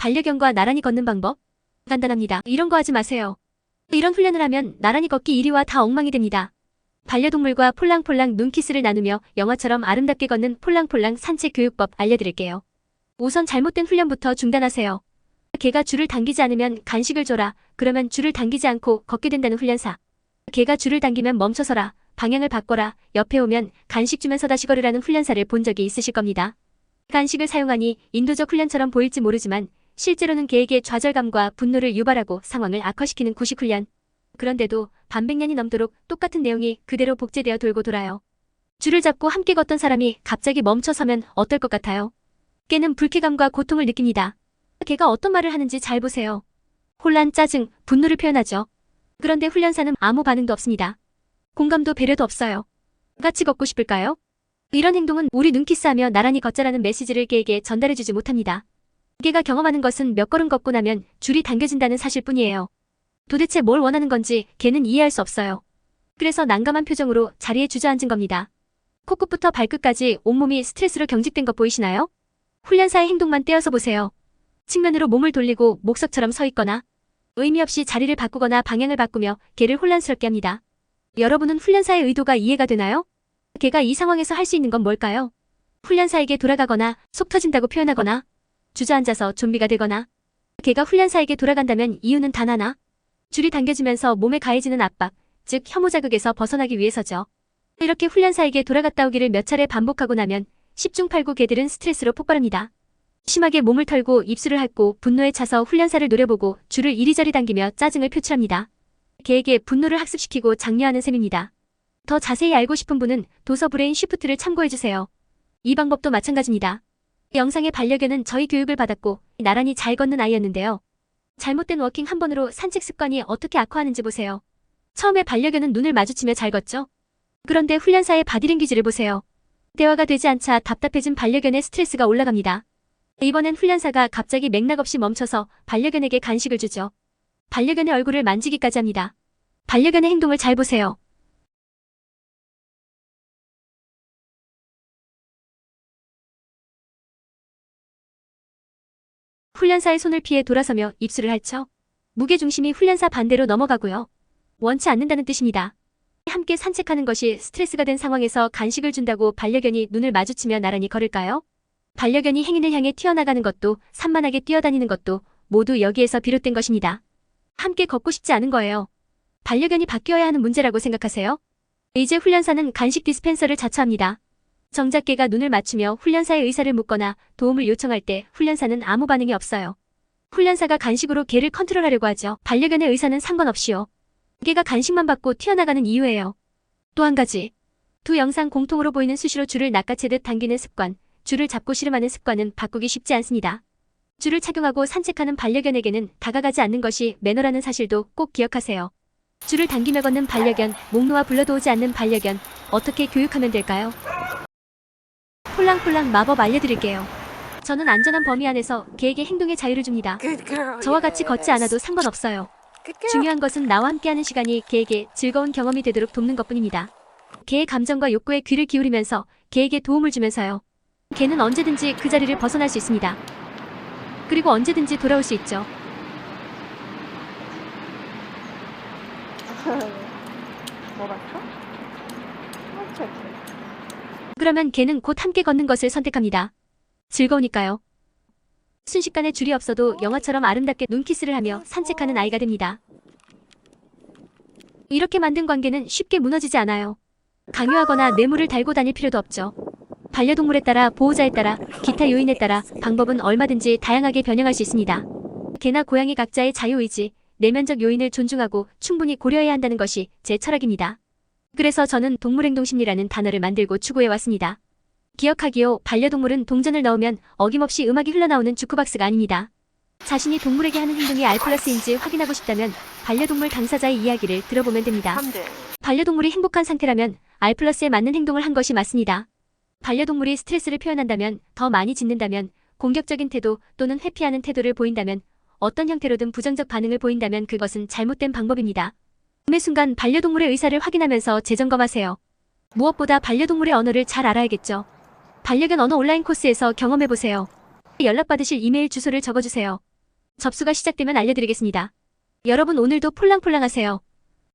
반려견과 나란히 걷는 방법? 간단합니다. 이런 거 하지 마세요. 이런 훈련을 하면 나란히 걷기 1위와 다 엉망이 됩니다. 반려동물과 폴랑폴랑 눈키스를 나누며 영화처럼 아름답게 걷는 폴랑폴랑 산책 교육법 알려드릴게요. 우선 잘못된 훈련부터 중단하세요. 개가 줄을 당기지 않으면 간식을 줘라. 그러면 줄을 당기지 않고 걷게 된다는 훈련사. 개가 줄을 당기면 멈춰서라. 방향을 바꿔라. 옆에 오면 간식 주면서 다시 걸으라는 훈련사를 본 적이 있으실 겁니다. 간식을 사용하니 인도적 훈련처럼 보일지 모르지만 실제로는 개에게 좌절감과 분노를 유발하고 상황을 악화시키는 구식 훈련. 그런데도 반백년이 넘도록 똑같은 내용이 그대로 복제되어 돌고 돌아요. 줄을 잡고 함께 걷던 사람이 갑자기 멈춰서면 어떨 것 같아요? 개는 불쾌감과 고통을 느낍니다. 개가 어떤 말을 하는지 잘 보세요. 혼란, 짜증, 분노를 표현하죠. 그런데 훈련사는 아무 반응도 없습니다. 공감도 배려도 없어요. 같이 걷고 싶을까요? 이런 행동은 우리 눈키스하며 나란히 걷자라는 메시지를 개에게 전달해주지 못합니다. 개가 경험하는 것은 몇 걸음 걷고 나면 줄이 당겨진다는 사실뿐이에요. 도대체 뭘 원하는 건지 개는 이해할 수 없어요. 그래서 난감한 표정으로 자리에 주저앉은 겁니다. 코끝부터 발끝까지 온몸이 스트레스로 경직된 것 보이시나요? 훈련사의 행동만 떼어서 보세요. 측면으로 몸을 돌리고 목석처럼 서 있거나 의미 없이 자리를 바꾸거나 방향을 바꾸며 개를 혼란스럽게 합니다. 여러분은 훈련사의 의도가 이해가 되나요? 개가 이 상황에서 할 수 있는 건 뭘까요? 훈련사에게 돌아가거나 속 터진다고 표현하거나 주저앉아서 좀비가 되거나. 개가 훈련사에게 돌아간다면 이유는 단 하나. 줄이 당겨지면서 몸에 가해지는 압박, 즉 혐오 자극에서 벗어나기 위해서죠. 이렇게 훈련사에게 돌아갔다 오기를 몇 차례 반복하고 나면 10중 8구 개들은 스트레스로 폭발합니다. 심하게 몸을 털고 입술을 핥고 분노에 차서 훈련사를 노려보고 줄을 이리저리 당기며 짜증을 표출합니다. 개에게 분노를 학습시키고 장려하는 셈입니다. 더 자세히 알고 싶은 분은 도서 브레인 쉬프트를 참고해주세요. 이 방법도 마찬가지입니다. 영상의 반려견은 저희 교육을 받았고 나란히 잘 걷는 아이였는데요. 잘못된 워킹 한 번으로 산책 습관이 어떻게 악화하는지 보세요. 처음에 반려견은 눈을 마주치며 잘 걷죠. 그런데 훈련사의 바디랭귀지를 보세요. 대화가 되지 않자 답답해진 반려견의 스트레스가 올라갑니다. 이번엔 훈련사가 갑자기 맥락 없이 멈춰서 반려견에게 간식을 주죠. 반려견의 얼굴을 만지기까지 합니다. 반려견의 행동을 잘 보세요. 훈련사의 손을 피해 돌아서며 입술을 핥죠. 무게중심이 훈련사 반대로 넘어가고요. 원치 않는다는 뜻입니다. 함께 산책하는 것이 스트레스가 된 상황에서 간식을 준다고 반려견이 눈을 마주치며 나란히 걸을까요? 반려견이 행인을 향해 튀어나가는 것도 산만하게 뛰어다니는 것도 모두 여기에서 비롯된 것입니다. 함께 걷고 싶지 않은 거예요. 반려견이 바뀌어야 하는 문제라고 생각하세요? 이제 훈련사는 간식 디스펜서를 자처합니다. 정작 개가 눈을 맞추며 훈련사의 의사를 묻거나 도움을 요청할 때 훈련사는 아무 반응이 없어요. 훈련사가 간식으로 개를 컨트롤하려고 하죠. 반려견의 의사는 상관없이요. 개가 간식만 받고 튀어나가는 이유예요. 또 한 가지. 두 영상 공통으로 보이는 수시로 줄을 낚아채듯 당기는 습관, 줄을 잡고 씨름하는 습관은 바꾸기 쉽지 않습니다. 줄을 착용하고 산책하는 반려견에게는 다가가지 않는 것이 매너라는 사실도 꼭 기억하세요. 줄을 당기며 걷는 반려견, 목 놓아 불러도 오지 않는 반려견, 어떻게 교육하면 될까요? 폴랑폴랑 마법 알려드릴게요. 저는 안전한 범위 안에서 개에게 행동의 자유를 줍니다. 저와 같이 걷지 않아도 상관없어요. 중요한 것은 나와 함께하는 시간이 개에게 즐거운 경험이 되도록 돕는 것뿐입니다. 개의 감정과 욕구에 귀를 기울이면서 개에게 도움을 주면서요. 개는 언제든지 그 자리를 벗어날 수 있습니다. 그리고 언제든지 돌아올 수 있죠. 뭐 같아? 그러면 개는 곧 함께 걷는 것을 선택합니다. 즐거우니까요. 순식간에 줄이 없어도 영화처럼 아름답게 눈키스를 하며 산책하는 아이가 됩니다. 이렇게 만든 관계는 쉽게 무너지지 않아요. 강요하거나 뇌물을 달고 다닐 필요도 없죠. 반려동물에 따라, 보호자에 따라, 기타 요인에 따라 방법은 얼마든지 다양하게 변형할 수 있습니다. 개나 고양이 각자의 자유의지, 내면적 요인을 존중하고 충분히 고려해야 한다는 것이 제 철학입니다. 그래서 저는 동물행동심리라는 단어를 만들고 추구해왔습니다. 기억하기요, 반려동물은 동전을 넣으면 어김없이 음악이 흘러나오는 주크박스가 아닙니다. 자신이 동물에게 하는 행동이 R+인지 확인하고 싶다면 반려동물 당사자의 이야기를 들어보면 됩니다. 반려동물이 행복한 상태라면 R+에 맞는 행동을 한 것이 맞습니다. 반려동물이 스트레스를 표현한다면, 더 많이 짖는다면, 공격적인 태도 또는 회피하는 태도를 보인다면, 어떤 형태로든 부정적 반응을 보인다면 그것은 잘못된 방법입니다. 구매 순간 반려동물의 의사를 확인하면서 재점검하세요. 무엇보다 반려동물의 언어를 잘 알아야겠죠. 반려견 언어 온라인 코스에서 경험해보세요. 연락받으실 이메일 주소를 적어주세요. 접수가 시작되면 알려드리겠습니다. 여러분 오늘도 폴랑폴랑 하세요.